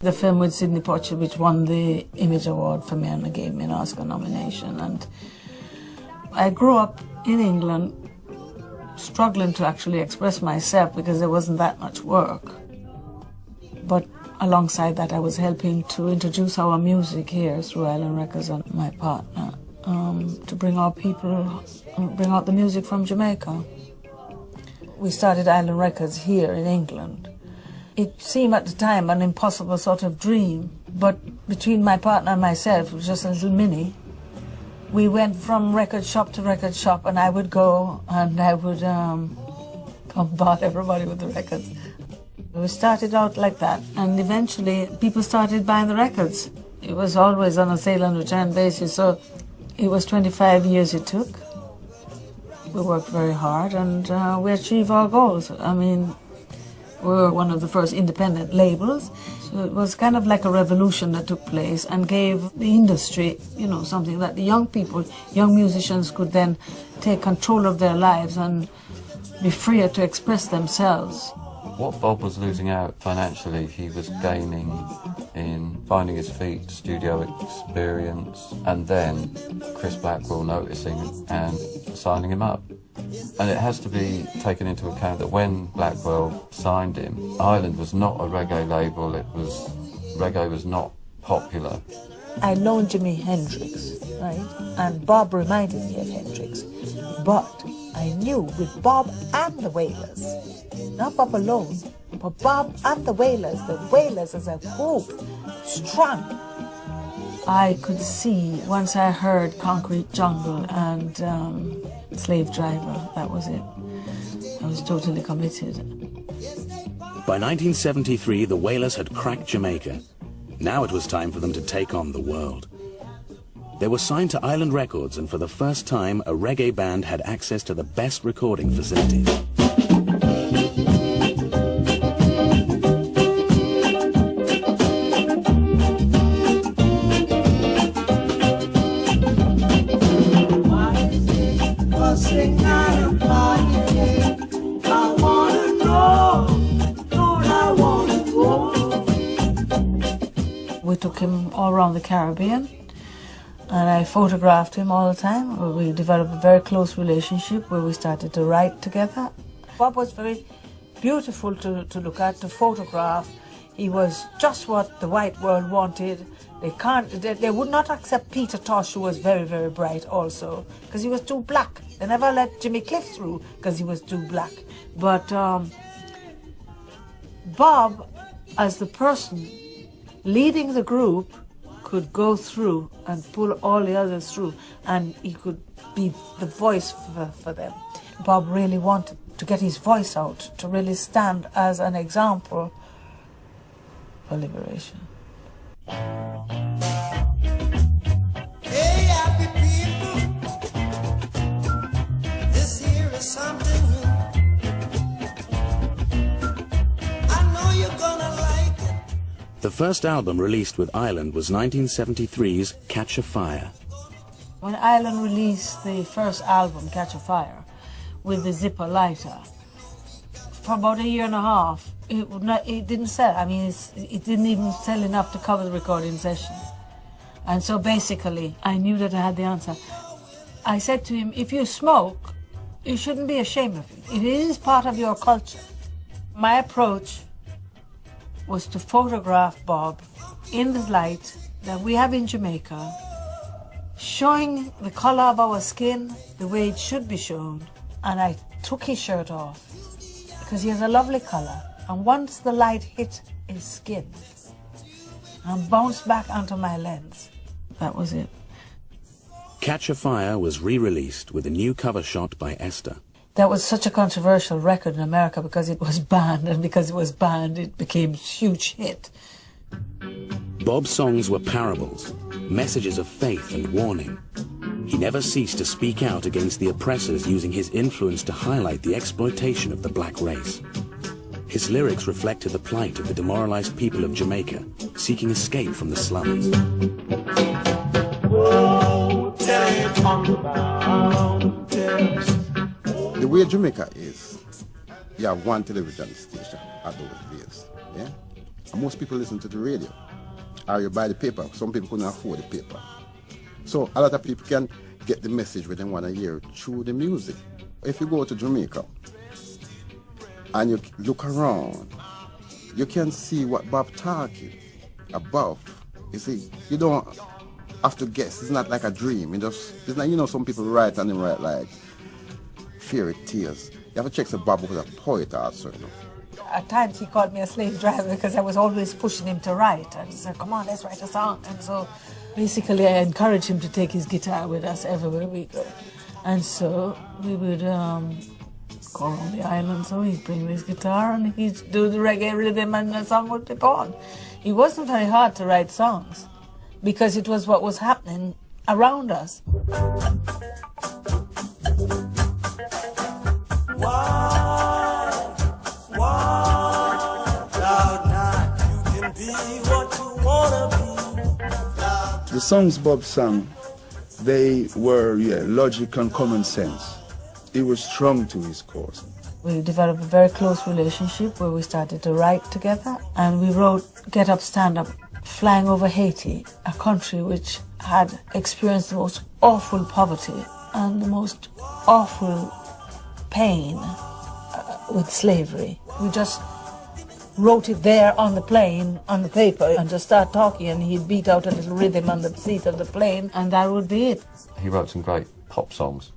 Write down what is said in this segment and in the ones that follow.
The film with Sidney Poitier, which won the Image Award for me and gave me an Oscar nomination. And I grew up in England struggling to actually express myself because there wasn't that much work. But alongside that, I was helping to introduce our music here through Island Records and my partner to bring out the music from Jamaica. We started Island Records here in England. It seemed at the time an impossible sort of dream, but between my partner and myself, it was just a little mini. We went from record shop to record shop, and I would go and I would bombard everybody with the records. We started out like that, and eventually people started buying the records. It was always on a sale and return basis, so it was 25 years it took. We worked very hard, and we achieved our goals. I mean, we were one of the first independent labels, so it was kind of like a revolution that took place and gave the industry, you know, something that the young people, young musicians could then take control of their lives and be freer to express themselves. What Bob was losing out financially, he was gaining in finding his feet, studio experience, and then Chris Blackwell noticing and signing him up. And it has to be taken into account that when Blackwell signed him, Island was not a reggae label, reggae was not popular. I known Jimi Hendrix, right? And Bob reminded me of Hendrix. But I knew with Bob and the Wailers, not Bob alone, but Bob and the Wailers as a group, strong. I could see, once I heard Concrete Jungle and Slave Driver, that was it. I was totally committed. By 1973, the Wailers had cracked Jamaica. Now it was time for them to take on the world. They were signed to Island Records, and for the first time, a reggae band had access to the best recording facilities. We took him all around the Caribbean, and I photographed him all the time. We developed a very close relationship where we started to write together. Bob was very beautiful to look at, to photograph. He was just what the white world wanted. They would not accept Peter Tosh, who was very, very bright also, because he was too black. They never let Jimmy Cliff through because he was too black. But Bob, as the person leading the group, could go through and pull all the others through, and he could be the voice for them. Bob really wanted to get his voice out, to really stand as an example for liberation. Hey, happy people, this here is something new. I know you're gonna like it. The first album released with Island was 1973's Catch a Fire. When Island released the first album, Catch a Fire, with the zipper lighter, for about a year and a half, it didn't sell. I mean, it didn't even sell enough to cover the recording session. And so basically, I knew that I had the answer. I said to him, if you smoke, you shouldn't be ashamed of it. It is part of your culture. My approach was to photograph Bob in the light that we have in Jamaica, showing the color of our skin the way it should be shown. And I took his shirt off because he has a lovely color. And once the light hit his skin and bounced back onto my lens, that was it. Catch a Fire was re-released with a new cover shot by Esther. That was such a controversial record in America because it was banned, and because it was banned, it became a huge hit. Bob's songs were parables, messages of faith and warning. He never ceased to speak out against the oppressors, using his influence to highlight the exploitation of the black race. His lyrics reflected the plight of the demoralized people of Jamaica, seeking escape from the slums. The way Jamaica is, you have one television station at those days, yeah? most people listen to the radio, or you buy the paper. Some people couldn't afford the paper. So a lot of people can get the message where they want to hear through the music. If you go to Jamaica and you look around, you can see what Bob talking about. You see, you don't have to guess. It's not like a dream. It's not, you know, some people write and they write like fairy tales. You have to check if Bob was a poet also, you know. At times he called me a slave driver because I was always pushing him to write. And he said, come on, let's write a song. And so basically I encouraged him to take his guitar with us everywhere we go. And so we would go around the island, so he'd bring his guitar and he'd do the reggae rhythm and the song would be on. It wasn't very hard to write songs because it was what was happening around us. The songs Bob sang, they were logic and common sense. He was strong to his cause. We developed a very close relationship where we started to write together, and we wrote Get Up, Stand Up, flying over Haiti, a country which had experienced the most awful poverty and the most awful pain with slavery. We just wrote it there on the plane, on the paper, and just start talking, and he'd beat out a little rhythm on the seat of the plane, and that would be it. He wrote some great pop songs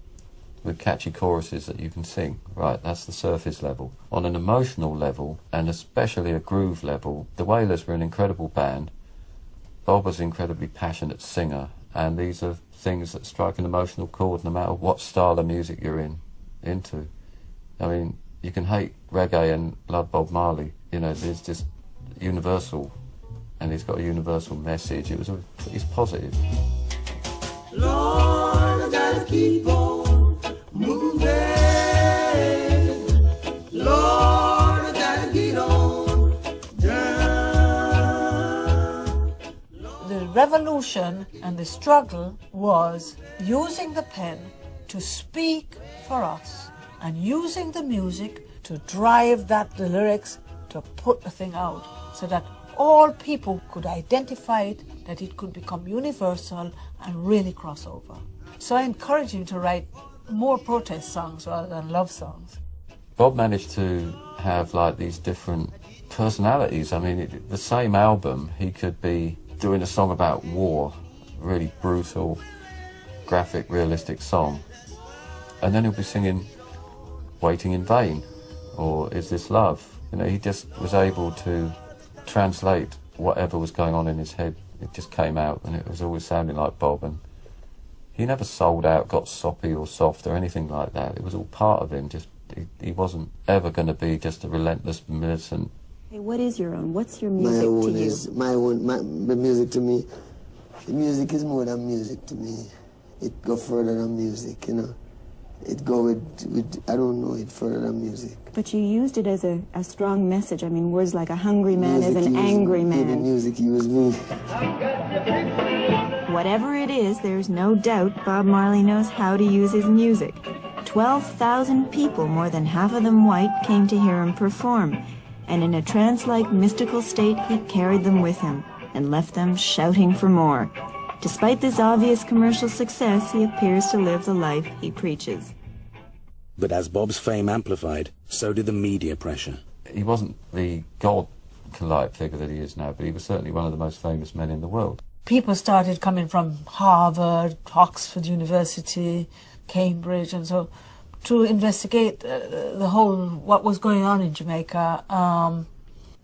with catchy choruses that you can sing. Right, that's the surface level. On an emotional level, and especially a groove level, the Wailers were an incredible band. Bob was an incredibly passionate singer, and these are things that strike an emotional chord no matter what style of music you're into. I mean, you can hate reggae and love Bob Marley. You know, there's just universal, and he's got a universal message. He's positive. Lord, I gotta keep on moving. Lord, I gotta get on down. The revolution and the struggle was using the pen to speak for us and using the music to drive the lyrics to put the thing out so that all people could identify it, that it could become universal and really cross over. So I encourage him to write more protest songs rather than love songs. Bob managed to have like these different personalities. I mean, the same album, he could be doing a song about war, really brutal, graphic, realistic song, and then he'll be singing Waiting in Vain or Is This Love? You know, he just was able to translate whatever was going on in his head. It just came out, and it was always sounding like Bob. And he never sold out, got soppy or soft or anything like that. It was all part of him. Just he wasn't ever going to be just a relentless militant. Hey, what is your own? What's your music to you? My music to me. The music is more than music to me. It go further than music, you know. It go with I don't know, it further than music. But you used it as a strong message. I mean, words like a hungry man is an angry man. The music used me. Whatever it is, there's no doubt Bob Marley knows how to use his music. 12,000 people, more than half of them white, came to hear him perform. And in a trance-like mystical state, he carried them with him and left them shouting for more. Despite this obvious commercial success, he appears to live the life he preaches. But as Bob's fame amplified, so did the media pressure. He wasn't the god-like figure that he is now, but he was certainly one of the most famous men in the world. People started coming from Harvard, Oxford University, Cambridge, and so to investigate the whole, what was going on in Jamaica.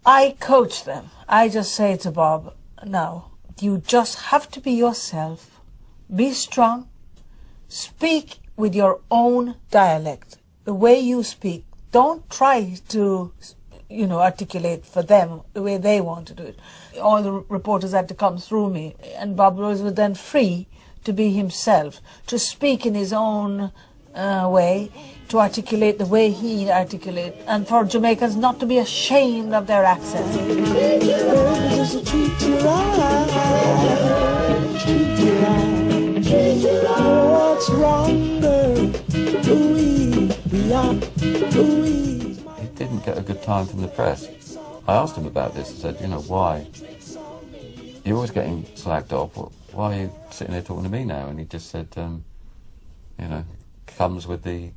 I coach them. I just say to Bob, now, you just have to be yourself, be strong, speak with your own dialect, the way you speak. Don't try to, articulate for them the way they want to do it. All the reporters had to come through me, and Bob Rose was then free to be himself, to speak in his own way, to articulate the way he articulates, and for Jamaicans not to be ashamed of their accent. He didn't get a good time from the press. I asked him about this. I said, you know, why? You're always getting slagged off. Why are you sitting there talking to me now? And he just said, you know, comes with the